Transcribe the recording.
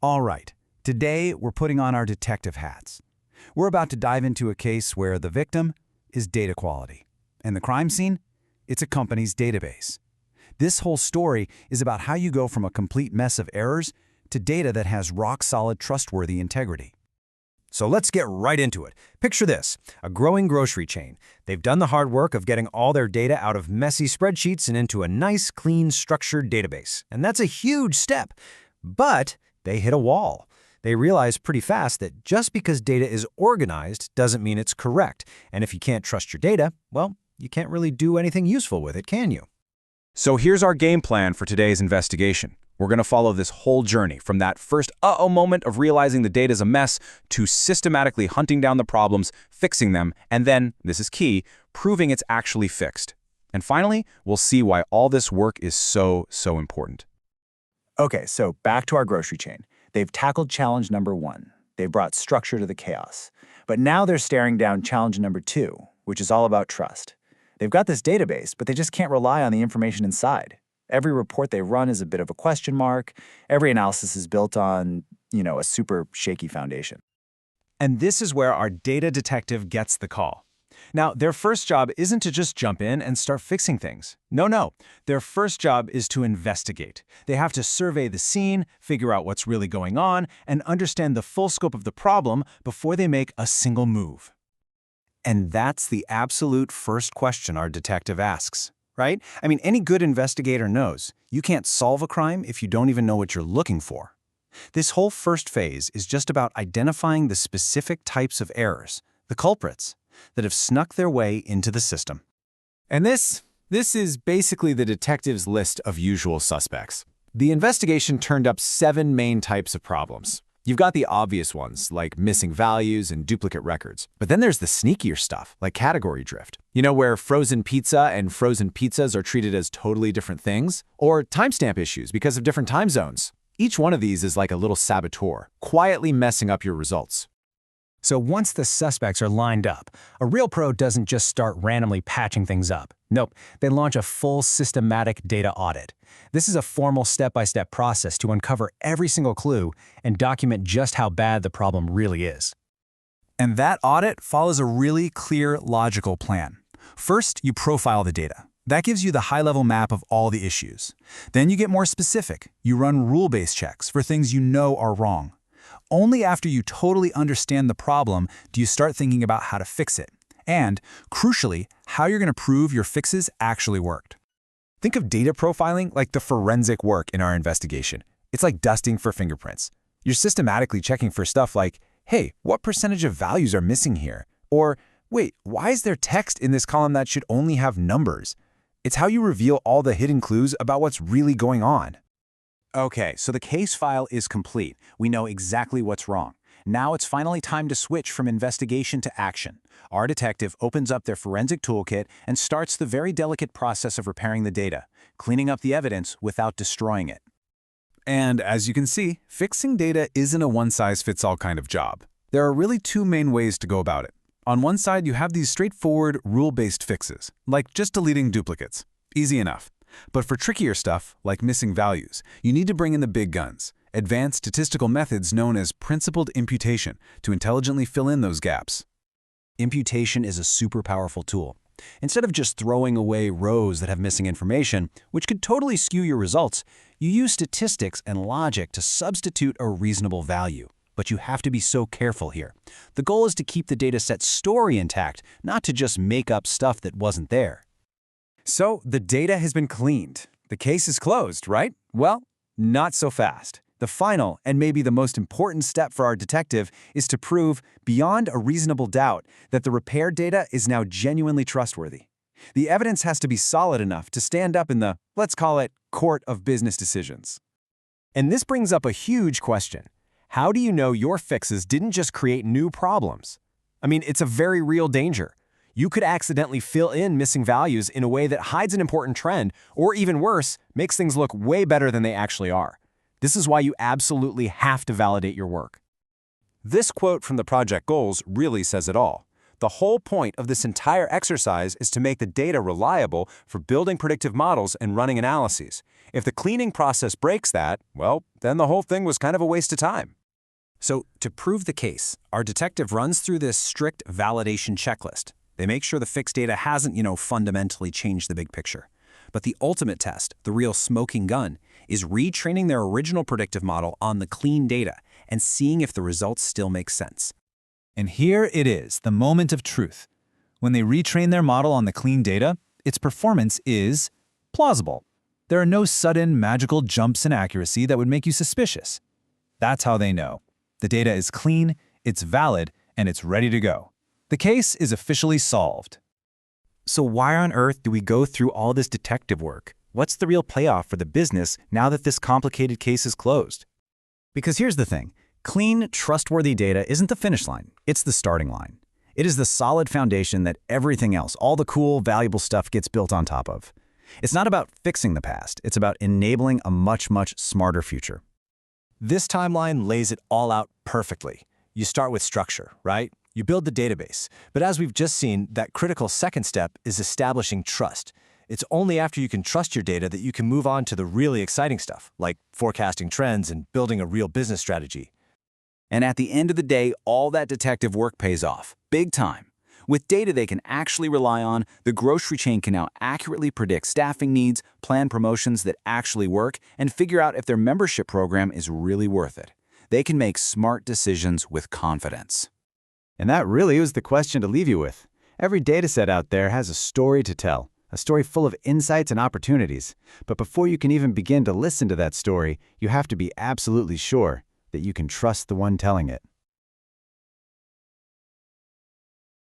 All right, today we're putting on our detective hats. We're about to dive into a case where the victim is data quality, and the crime scene, it's a company's database. This whole story is about how you go from a complete mess of errors to data that has rock-solid, trustworthy integrity. So let's get right into it. Picture this, a growing grocery chain. They've done the hard work of getting all their data out of messy spreadsheets and into a nice, clean, structured database. And that's a huge step. But they hit a wall. They realize pretty fast that just because data is organized doesn't mean it's correct. And if you can't trust your data, well, you can't really do anything useful with it, can you? So here's our game plan for today's investigation. We're going to follow this whole journey from that first uh-oh moment of realizing the data's a mess to systematically hunting down the problems, fixing them, and then, this is key, proving it's actually fixed. And finally, we'll see why all this work is so important. Okay, so back to our grocery chain. They've tackled challenge number 1. They've brought structure to the chaos. But now they're staring down challenge number 2, which is all about trust. They've got this database, but they just can't rely on the information inside. Every report they run is a bit of a question mark. Every analysis is built on, a super shaky foundation. And this is where our data detective gets the call. Now, their first job isn't to just jump in and start fixing things. No. Their first job is to investigate. They have to survey the scene, figure out what's really going on, and understand the full scope of the problem before they make a single move. And that's the absolute first question our detective asks, right? I mean, any good investigator knows you can't solve a crime if you don't even know what you're looking for. This whole first phase is just about identifying the specific types of errors, the culprits, that have snuck their way into the system. And this is basically the detective's list of usual suspects. The investigation turned up 7 main types of problems. You've got the obvious ones, like missing values and duplicate records. But then there's the sneakier stuff, like category drift. Where frozen pizza and frozen pizzas are treated as totally different things? Or timestamp issues because of different time zones. Each one of these is like a little saboteur, quietly messing up your results. So once the suspects are lined up, a real pro doesn't just start randomly patching things up. Nope, they launch a full systematic data audit. This is a formal step-by-step process to uncover every single clue and document just how bad the problem really is. And that audit follows a really clear, logical plan. First, you profile the data. That gives you the high-level map of all the issues. Then you get more specific. You run rule-based checks for things you know are wrong. Only after you totally understand the problem do you start thinking about how to fix it. And, crucially, how you're going to prove your fixes actually worked. Think of data profiling like the forensic work in our investigation. It's like dusting for fingerprints. You're systematically checking for stuff like, hey, what percentage of values are missing here? Or, wait, why is there text in this column that should only have numbers? It's how you reveal all the hidden clues about what's really going on. Okay, so the case file is complete. We know exactly what's wrong. Now it's finally time to switch from investigation to action. Our detective opens up their forensic toolkit and starts the very delicate process of repairing the data, cleaning up the evidence without destroying it. And as you can see, fixing data isn't a one-size-fits-all kind of job. There are really 2 main ways to go about it. On one side, you have these straightforward, rule-based fixes, like just deleting duplicates. Easy enough. But for trickier stuff, like missing values, you need to bring in the big guns, advanced statistical methods known as principled imputation, to intelligently fill in those gaps. Imputation is a super powerful tool. Instead of just throwing away rows that have missing information, which could totally skew your results, you use statistics and logic to substitute a reasonable value. But you have to be so careful here. The goal is to keep the dataset's story intact, not to just make up stuff that wasn't there. So the data has been cleaned. The case is closed, right? Well, not so fast. The final, and maybe the most important step for our detective, is to prove, beyond a reasonable doubt, that the repaired data is now genuinely trustworthy. The evidence has to be solid enough to stand up in the, let's call it, court of business decisions. And this brings up a huge question. How do you know your fixes didn't just create new problems? I mean, it's a very real danger. You could accidentally fill in missing values in a way that hides an important trend, or even worse, makes things look way better than they actually are. This is why you absolutely have to validate your work. This quote from the project goals really says it all. The whole point of this entire exercise is to make the data reliable for building predictive models and running analyses. If the cleaning process breaks that, well, then the whole thing was kind of a waste of time. So, to prove the case, our detective runs through this strict validation checklist. They make sure the fixed data hasn't, fundamentally changed the big picture. But the ultimate test, the real smoking gun, is retraining their original predictive model on the clean data and seeing if the results still make sense. And here it is, the moment of truth. When they retrain their model on the clean data, its performance is plausible. There are no sudden, magical jumps in accuracy that would make you suspicious. That's how they know. The data is clean, it's valid, and it's ready to go. The case is officially solved. So why on earth do we go through all this detective work? What's the real payoff for the business now that this complicated case is closed? Because here's the thing. Clean, trustworthy data isn't the finish line. It's the starting line. It is the solid foundation that everything else, all the cool, valuable stuff gets built on top of. It's not about fixing the past. It's about enabling a much, much smarter future. This timeline lays it all out perfectly. You start with structure, right? You build the database. But as we've just seen, that critical second step is establishing trust. It's only after you can trust your data that you can move on to the really exciting stuff, like forecasting trends and building a real business strategy. And at the end of the day, all that detective work pays off, big time. With data they can actually rely on, the grocery chain can now accurately predict staffing needs, plan promotions that actually work, and figure out if their membership program is really worth it. They can make smart decisions with confidence. And that really was the question to leave you with. Every dataset out there has a story to tell, a story full of insights and opportunities. But before you can even begin to listen to that story, you have to be absolutely sure that you can trust the one telling it.